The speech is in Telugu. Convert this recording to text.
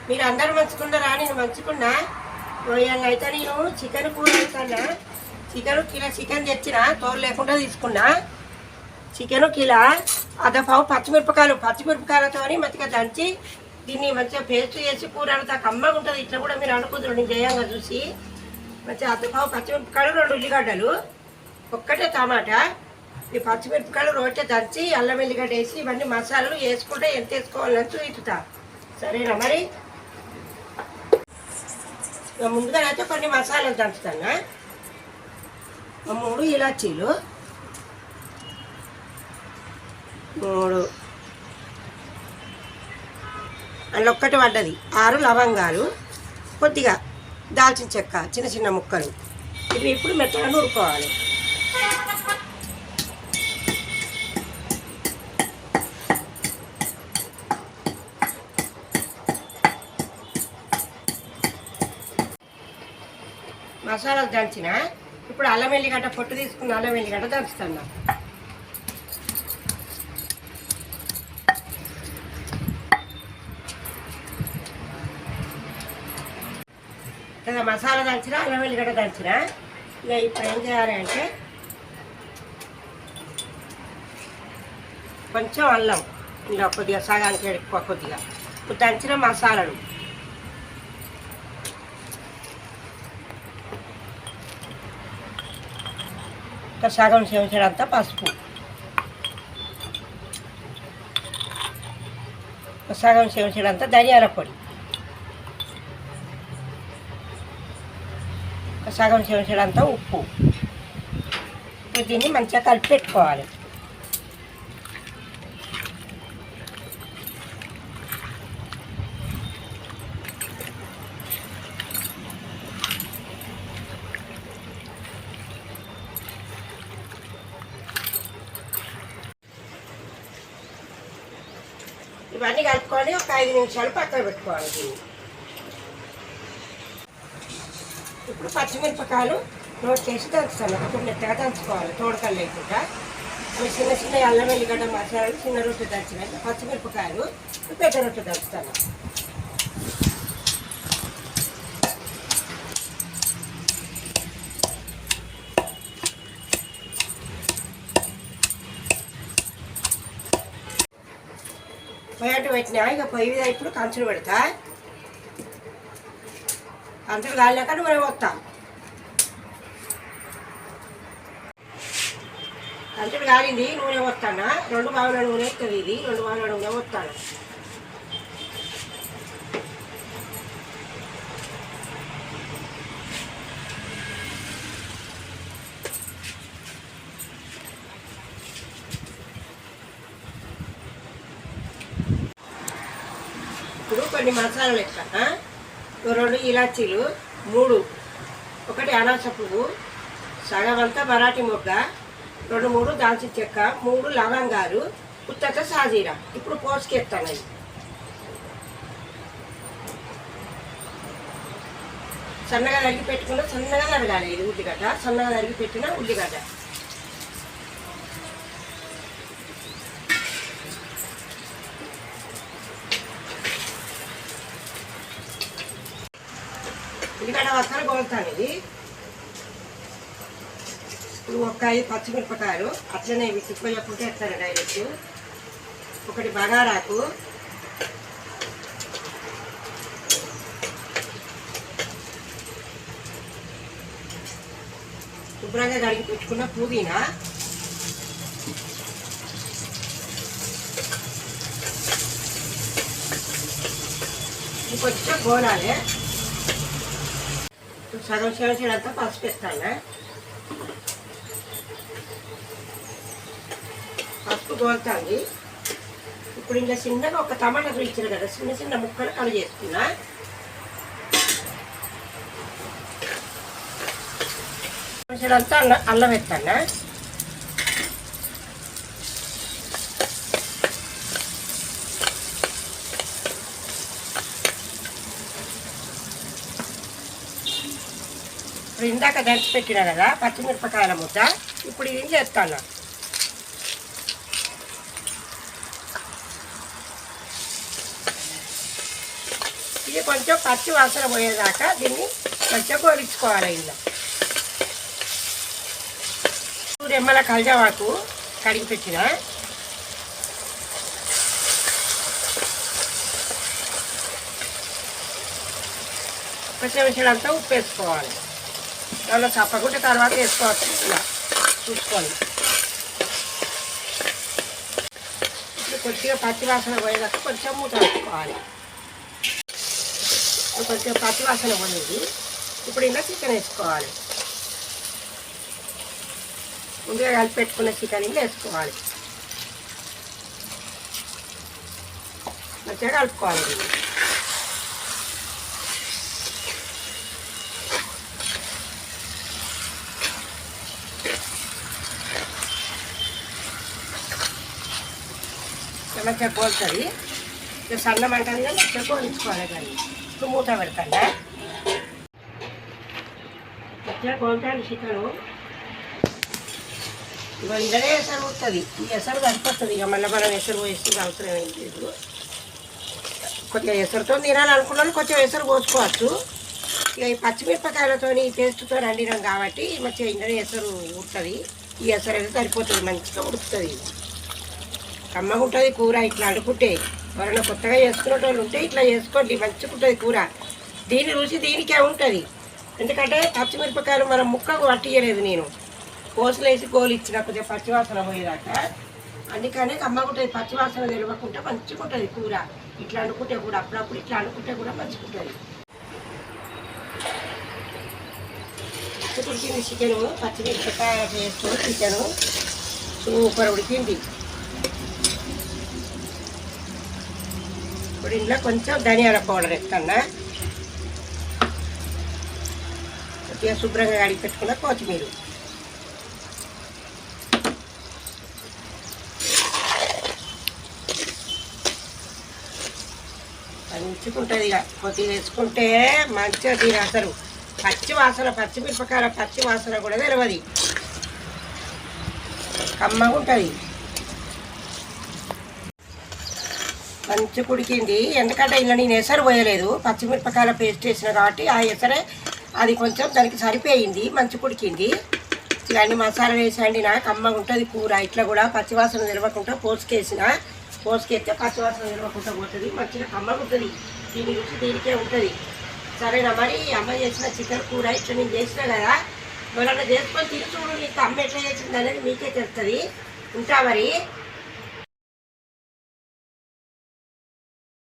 మీరు అందరు మంచుకున్నారా? నేను మంచుకున్నా. అయితే నేను చికెన్ కూర అవుతానా. చికెన్ తెచ్చిన తోలు లేకుండా తీసుకున్నా. చికెను కిలో అర్ధపావు పచ్చిమిరపకాయలతో మంచిగా దంచి దీన్ని మంచిగా పేస్ట్ చేసి కూర అంతా కమ్మగా ఉంటుంది. ఇట్లా కూడా మీరు అనుకుంటారు నేను చేయంగా చూసి. మంచిగా అర్ధపావు పచ్చిమిరపకాయలు, 2 ఉల్లిగడ్డలు, ఒక్కటే టమాటా, ఈ పచ్చిమిరపకాయలు రోటే దంచి అల్లం వెల్లిగడ్డ వేసి ఇవన్నీ మసాలాలు వేసుకుంటే ఎంత వేసుకోవాలని చూపిస్తా. సరేనా? మరి ముందుగానైతే కొన్ని మసాలాలు దంచుతాను. 3 ఇలాచీలు, 3 అందులో ఒక్కటి పడ్డది, 6 లవంగాలు, కొద్దిగా దాల్చిన చెక్క చిన్న చిన్న ముక్కలు. ఇవి ఇప్పుడు మెత్తగా నూరుకోవాలి. మసాలాలు దంచిన ఇప్పుడు అల్లం వెల్లిగడ్డ పొట్టు తీసుకున్న అల్లం వెల్లిగడ్డ దంచుతున్నా. కదా మసాలా దంచిన అల్లం వెల్లిగడ్డ దంచిన. ఇక ఇప్పుడు ఏం చేయాలి అంటే కొంచెం అల్లం, ఇలా కొద్దిగా సగానికి ఎక్కువ కొద్దిగా ఇప్పుడు దంచిన మసాలాలు, సగం చెంచాడంతా పసుపు, సగం చెంచాడంతా ధనియాల పొడి, సగం చెంచాడంతా ఉప్పు. దీన్ని మంచిగా కలిపి పెట్టుకోవాలి. ఇవన్నీ కలుపుకొని ఒక 5 నిమిషాలు పక్కన పెట్టుకోవాలి. దీన్ని ఇప్పుడు పచ్చిమిరపకాయలు నోట్ చేసి దంచుతాను. కొంచెం మెత్తగా దంచుకోవాలి, తోడకలు లేకుండా. అవి చిన్న చిన్న అల్లం వెల్లిగడ్డ మసాలాలు చిన్న రొట్టె దంచినాయి. పచ్చిమిరపకాయలు పెద్ద రొట్టె దంచుతాను. పొయ్యట్టు పెట్టినా ఇక పొయ్యి మీద ఇప్పుడు కంచులు పెడతా. కంచులు కాలినాక నూనె పోతా. కంచులు కాలింది, నూనె పోతాను. 2 బావుల నూనె వస్తుంది. ఇది 2 బావుల నూనె పోతాను. ఇప్పుడు కొన్ని మసాలాలు వేస్తాను. 2 ఇలాచీలు, 3 ఒకటి అనాస పువ్వు, సగం అంతా మరాఠీ మొగ్గ, 2-3 దాల్చిన చెక్క, 3 లవంగాలు, ఉత్తత సాజీరా. ఇప్పుడు పోసుకెత్తాను. సన్నగా తరిగి పెట్టుకున్న సన్నగా తరగాలి. ఇది ఉల్లిగడ్డ, సన్నగా తరిగి పెట్టిన ఉల్లిగడ్డ. ఉల్లిగడ్డ వస్తాను కోలుతాను. ఇది ఇప్పుడు ఒక 5 పచ్చిమిరపకాయలు అట్లనే ఇవి తిప్పకుండా వేస్తాను డైరెక్ట్. ఒకటి బగారాకు, శుభ్రంగా కడిగి పెట్టుకున్న పుదీనా, కొంచెం గోలాలి. సగం చెంచాడంతా పసుపు వేస్తాను. పసుపు గోలుతుంది. ఇప్పుడు ఇంకా చిన్నగా ఒక టమాటా ఇచ్చారు కదా, చిన్న చిన్న ముక్కలు కట్ చేసుకున్నా. చెంచాడంతా అల్లం వేస్తాను. ఇప్పుడు ఇందాక దంచి పెట్టినా కదా పచ్చిమిరపకాయల ముద్ద, ఇప్పుడు ఇది చేస్తాను. ఇది కొంచెం పచ్చి వాసన పోయేదాకా దీన్ని మంచిగా గోలించుకోవాలి. ఇలా 2 రెమ్మల కల్జావాకు కడిగి పెట్టిన, పచ్చిమిర్చిలంతా ఉప్పు వేసుకోవాలి. దానిలో చప్పకుంటే తర్వాత వేసుకోవచ్చు. ఇలా చూసుకొని ఇప్పుడు కొద్దిగా పచ్చి వాసన పోయేదాకా కొంచెం మూత వేసుకోవాలి. కొంచెం పచ్చి వాసన పోయింది. ఇప్పుడు ఇలా చికెన్ వేసుకోవాలి. ముందుగా కలిపి పెట్టుకున్న చికెన్ ఇలా వేసుకోవాలి. మంచిగా కలుపుకోవాలి. మంచిగా కోలుతుంది. సన్న మంటది కానీ మంచిగా కోలించుకోవాలి. కానీ ఇప్పుడు మూత పెడతాను. మంచిగా కోలుతాను చికెను. ఇక ఇందనే ఎసరు ఉంటుంది. ఈ ఎసరు సరిపోతుంది. ఇక మళ్ళీ మనం ఎసరు వేస్తే అవసరం ఏం లేదు. కొద్దిగా ఎసరుతో తినాలనుకున్నాను, కొంచెం ఎసరు పోసుకోవచ్చు. ఇక ఈ పచ్చిమిరపకాయలతో ఈ పేస్ట్తో వండినాం కాబట్టి మంచిగా ఇందనే ఎసరు ఉంటుంది. ఈ ఎసరు అయితే సరిపోతుంది, మంచిగా ఉడుకుతుంది. కమ్మగా ఉంటుంది కూర. ఇట్లా అనుకుంటే ఎవరైనా కొత్తగా చేసుకునే వాళ్ళు ఉంటే ఇట్లా చేసుకోండి, మంచిగా ఉంటుంది కూర. దీని రుచి దీనికే ఉంటుంది. ఎందుకంటే పచ్చిమిరపకాయలు మనం ముక్కకు పట్టియలేదు, నేను కోసలేసి గోలిచ్చిన కొద్దిగా పచ్చివాసన పోయేదాకా. అందుకనే కమ్మగా ఉంటుంది. పచ్చివాసన తెలియకుండా మంచిగా ఉంటుంది కూర. ఇట్లా అనుకుంటే కూడా అప్పుడప్పుడు ఇట్లా అనుకుంటే కూడా మంచిగా ఉంటుంది. ఉడికింది చికెను. పచ్చిమిరపకాయ వేసుకొని చికెను సూపర్ ఉడికింది. ఇప్పుడు ఇంట్లో కొంచెం ధనియాల పౌడర్ వేస్తున్నా. కొద్దిగా శుభ్రంగా కడిగి పెట్టుకున్న కొత్తిమీర, మంచుకుంటుంది. ఇక కొద్దిగా వేసుకుంటే మంచిగా దీని అసలు పచ్చి వాసన, పచ్చిమిరపకాయల పచ్చి వాసన కూడా తెలియదు. కమ్మగా ఉంటుంది. మంచిగా ఉడికింది. ఎందుకంటే ఇలా నేను ఎసరు పోయలేదు, పచ్చిమిరపకాయల పేస్ట్ వేసిన కాబట్టి ఆ ఎసరే అది కొంచెం దానికి సరిపోయింది. మంచిగా ఉడికింది. ఇవన్నీ మసాలా వేసి వండినా కమ్మగా ఉంటుంది కూర. ఇట్లా కూడా పచ్చివాసన నిలవకుండా పోసుకేస్తే పచ్చివాసన నిలవకుండా పోతుంది. మంచిగా కమ్మగా ఉంటుంది. దీని రుచి దీనికే ఉంటుంది. సరేనా మరి అమ్మ చేసిన చికెన్ కూర ఇట్లా నేను చేసినా కదా, ఎవరన్నా చేసుకొని తిని చూడు, నీకు అమ్మ ఎట్లా చేసింది అనేది మీకే తెలుస్తుంది. ఉంటా మరి.